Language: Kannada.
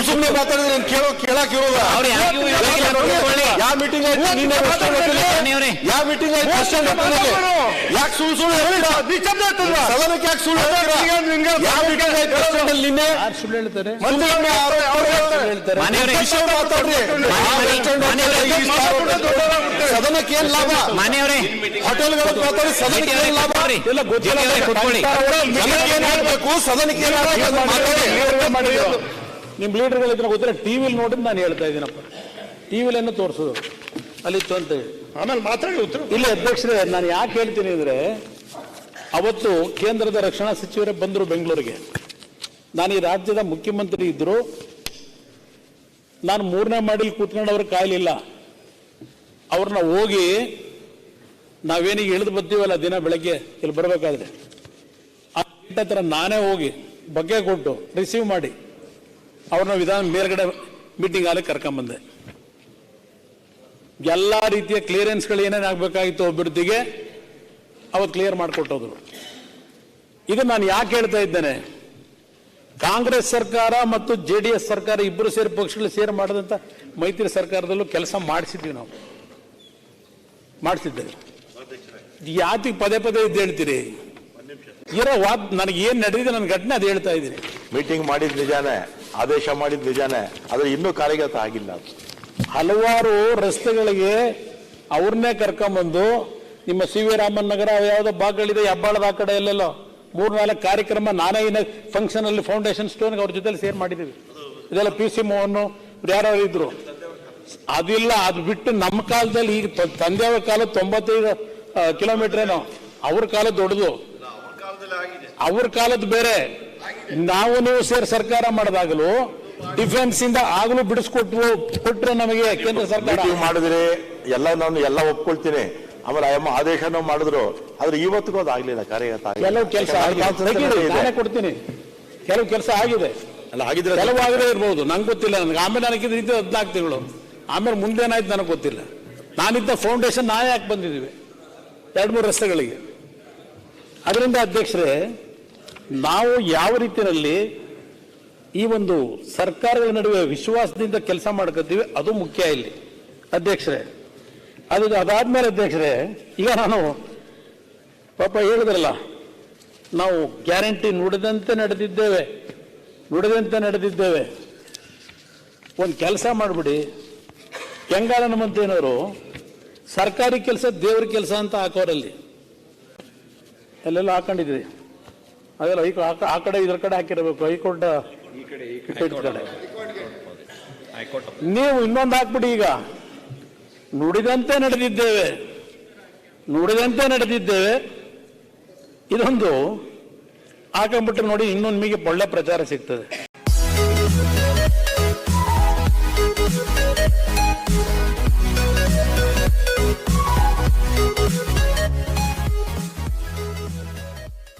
ಸುಮ್ಮನೆ ಮಾತಾಡಿದ್ರೆ ಕೇಳಕ್ ಇರೋದ ಯಾವ ಮೀಟಿಂಗ್ ಆಯ್ತು ಯಾವ ಮೀಟಿಂಗ್ ಆಯ್ತು ಯಾಕೆ ಸುಳ್ಳು ಸದನಕ್ಕೆ ಯಾಕೆ ಸುಳ್ಳು ಯಾವ ಮೀಟಿಂಗ್ ಆಯ್ತು ನಿನ್ನೆ ಸದನಕ್ಕೆ ಏನ್ ಲಾಭ ಹೋಟೆಲ್ಗಳ ಮಾತಾಡಿ ಸದನಕ್ಕೆ ಏನ್ ಲಾಭ ಏನ್ ಹೇಳ್ಬೇಕು ಸದನಕ್ಕೆ ಏನ್ ಮಾತಾಡಿ ನಿಮ್ ಲೀಡರ್ಗಳಿದ್ರೆ ಗೊತ್ತಿಲ್ಲ ಟಿವಿಲಿ ನೋಡಿದ್ ನಾನು ಹೇಳ್ತಾ ಇದ್ದೀನಪ್ಪ ಟಿವಿಲನ್ನು ತೋರಿಸೋದು ಅಲ್ಲಿತ್ತು ಅಂತ ಹೇಳಿ ಆಮೇಲೆ ಮಾತಾಡಿ ಉತ್ತರ ಇಲ್ಲಿ ಅಧ್ಯಕ್ಷರೇ ನಾನು ಯಾಕೆ ಹೇಳ್ತೀನಿ ಅಂದ್ರೆ ಅವತ್ತು ಕೇಂದ್ರದ ರಕ್ಷಣಾ ಸಚಿವರೇ ಬಂದರು ಬೆಂಗಳೂರಿಗೆ ನಾನು ಈ ರಾಜ್ಯದ ಮುಖ್ಯಮಂತ್ರಿ ಇದ್ರು ನಾನು 3ನೇ ಮಾಡಿಲ್ ಕೂತ್ಕೊಂಡು ಅವ್ರಿಗೆ ಕಾಯಲಿಲ್ಲ ಅವ್ರನ್ನ ಹೋಗಿ ನಾವೇನಿಗೆ ಇಳಿದು ಬರ್ತೀವಲ್ಲ ದಿನ ಬೆಳಗ್ಗೆ ಇಲ್ಲಿ ಬರಬೇಕಾದ್ರೆ ಆ ಹತ್ರ ನಾನೇ ಹೋಗಿ ಬಗ್ಗೆ ಕೊಟ್ಟು ರಿಸೀವ್ ಮಾಡಿ ಅವ್ರನ್ನ ವಿಧಾನ ಮೇಲ್ಗಡೆ ಮೀಟಿಂಗ್ ಹಾಲಿ ಕರ್ಕೊಂಬಂದೆ ಎಲ್ಲ ರೀತಿಯ ಕ್ಲಿಯರೆನ್ಸ್ಗಳು ಏನೇನು ಆಗಬೇಕಾಗಿತ್ತು ಅಭಿವೃದ್ಧಿಗೆ ಅವತ್ತು ಕ್ಲಿಯರ್ ಮಾಡಿಕೊಟ್ಟೋದ್ರು ಇದು ನಾನು ಯಾಕೆ ಹೇಳ್ತಾ ಇದ್ದೇನೆ ಕಾಂಗ್ರೆಸ್ ಸರ್ಕಾರ ಮತ್ತು JDS ಸರ್ಕಾರ ಇಬ್ಬರು ಸೇರಿ ಪಕ್ಷಗಳು ಸೇರಿ ಮಾಡಿದಂಥ ಮೈತ್ರಿ ಸರ್ಕಾರದಲ್ಲೂ ಕೆಲಸ ಮಾಡಿಸಿದ್ವಿ ನಾವು ಮಾಡಿಸಿದ್ದೇವೆ ಯಾತಿಗೆ ಪದೇ ಪದೇ ಇದ್ದು ಹೇಳ್ತೀರಿ ಇರೋ ನನಗೆ ಏನ್ ನಡೆದಿದೆ ನನ್ನ ಘಟನೆ ಅದು ಹೇಳ್ತಾ ಇದ್ದೀನಿ ಮೀಟಿಂಗ್ ಮಾಡಿದ ನಿಜಾನೇ ಆದೇಶ ಮಾಡಿದ ನಿಜಾನೇ ಆದ್ರೆ ಇನ್ನೂ ಕಾರ್ಯಗತ ಆಗಿಲ್ಲ ಹಲವಾರು ರಸ್ತೆಗಳಿಗೆ ಅವ್ರನ್ನೇ ಕರ್ಕೊಂಬಂದು ನಿಮ್ಮ ಸಿ ವಿ ರಾಮನ್ ನಗರ ಯಾವುದೋ ಭಾಗಗಳಿದೆ ಹೆಬ್ಬಾಳದ ಆ ಕಡೆ ಎಲ್ಲೆಲ್ಲೋ 3-4 ಕಾರ್ಯಕ್ರಮ ನಾನೇ ಫಂಕ್ಷನ್ ಅಲ್ಲಿ ಫೌಂಡೇಶನ್ ಸ್ಟೋನ್ ಅವ್ರ ಜೊತೆ ಸೇರ್ ಮಾಡಿದ್ದೀವಿ ಇದೆಲ್ಲ PC ಮೋಹನ್ ಯಾರು ಇದ್ರು ಅದಿಲ್ಲ ಅದು ಬಿಟ್ಟು ನಮ್ಮ ಕಾಲದಲ್ಲಿ ಈಗ ತಂದೆಯವರ ಕಾಲ 95 ಕಿಲೋಮೀಟರ್ ಏನೋ ಅವ್ರ ಕಾಲ ದೊಡ್ಡದು ಅವ್ರ ಕಾಲದ ಬೇರೆ ನಾವು ನೀವು ಸೇರಿ ಸರ್ಕಾರ ಮಾಡಿದಾಗಲೂ ಡಿಫೆನ್ಸ್ ಇಂದ ಆಗಲೂ ಬಿಡಿಸ್ಕೊಟ್ರೆ ನಮಗೆ ಕೇಂದ್ರ ಸರ್ಕಾರ ಮಾಡಿದ್ರೆ ಎಲ್ಲ ನಾನು ಎಲ್ಲ ಒಪ್ಕೊಳ್ತೀನಿ ಆಮೇಲೆ ಆದೇಶನೂ ಮಾಡಿದ್ರು ಆದ್ರೆ ಇವತ್ತಿಗೂ ಅದು ಆಗ್ಲಿಲ್ಲ ಕಾರ್ಯಗತ ಕೆಲವು ಕೆಲಸ ನಾನೇ ಕೊಡ್ತೀನಿ ಕೆಲವು ಕೆಲಸ ಆಗಿದೆ ಕೆಲವು ಆಗದೆ ಇರ್ಬೋದು ನಂಗೆ ಗೊತ್ತಿಲ್ಲ ನನಗೆ ಆಮೇಲೆ ನನಗಿದ್ದು 14 ತಿಂಗಳು ಆಮೇಲೆ ಮುಂದೇನಾಯ್ತು ನನಗೆ ಗೊತ್ತಿಲ್ಲ ನಾನಿದ್ದ ಫೌಂಡೇಶನ್ ನಾವೇ ಯಾಕೆ ಬಂದಿದ್ದೀವಿ 2-3 ರಸ್ತೆಗಳಿಗೆ ಅದರಿಂದ ಅಧ್ಯಕ್ಷರೇ ನಾವು ಯಾವ ರೀತಿಯಲ್ಲಿ ಈ ಒಂದು ಸರ್ಕಾರಗಳ ನಡುವೆ ವಿಶ್ವಾಸದಿಂದ ಕೆಲಸ ಮಾಡ್ಕೊತೀವಿ ಅದು ಮುಖ್ಯ ಇಲ್ಲಿ ಅಧ್ಯಕ್ಷರೇ ಅದಾದ್ಮೇಲೆ ಅಧ್ಯಕ್ಷರೇ ಈಗ ನಾನು ಪಾಪ ಹೇಳಿದ್ರಲ್ಲ ನಾವು ಗ್ಯಾರಂಟಿ ನುಡಿದಂತೆ ನಡೆದಿದ್ದೇವೆ ಒಂದು ಕೆಲಸ ಮಾಡಿಬಿಡಿ ಕೆಂಗಾಲ ಹನುಮಂತಯ್ಯನವರು ಸರ್ಕಾರಿ ಕೆಲಸ ದೇವ್ರ ಕೆಲಸ ಅಂತ ಹಾಕೋರಲ್ಲಿ ಅಲ್ಲೆಲ್ಲ ಹಾಕೊಂಡಿದ್ರಿ ಅದೆಲ್ಲ ಆ ಕಡೆ ಇದ್ರ ಕಡೆ ಹಾಕಿರಬೇಕು ಹೈಕೋರ್ಟ್ ಕಡೆ ನೀವು ಇನ್ನೊಂದು ಹಾಕ್ಬಿಡಿ ಈಗ ನುಡಿದಂತೆ ನಡೆದಿದ್ದೇವೆ ಇದೊಂದು ಹಾಕೊಂಡ್ಬಿಟ್ರೆ ನೋಡಿ ಇನ್ನೊಂದು ನಿಮಗೆ ಒಳ್ಳೆ ಪ್ರಚಾರ ಸಿಗ್ತದೆ.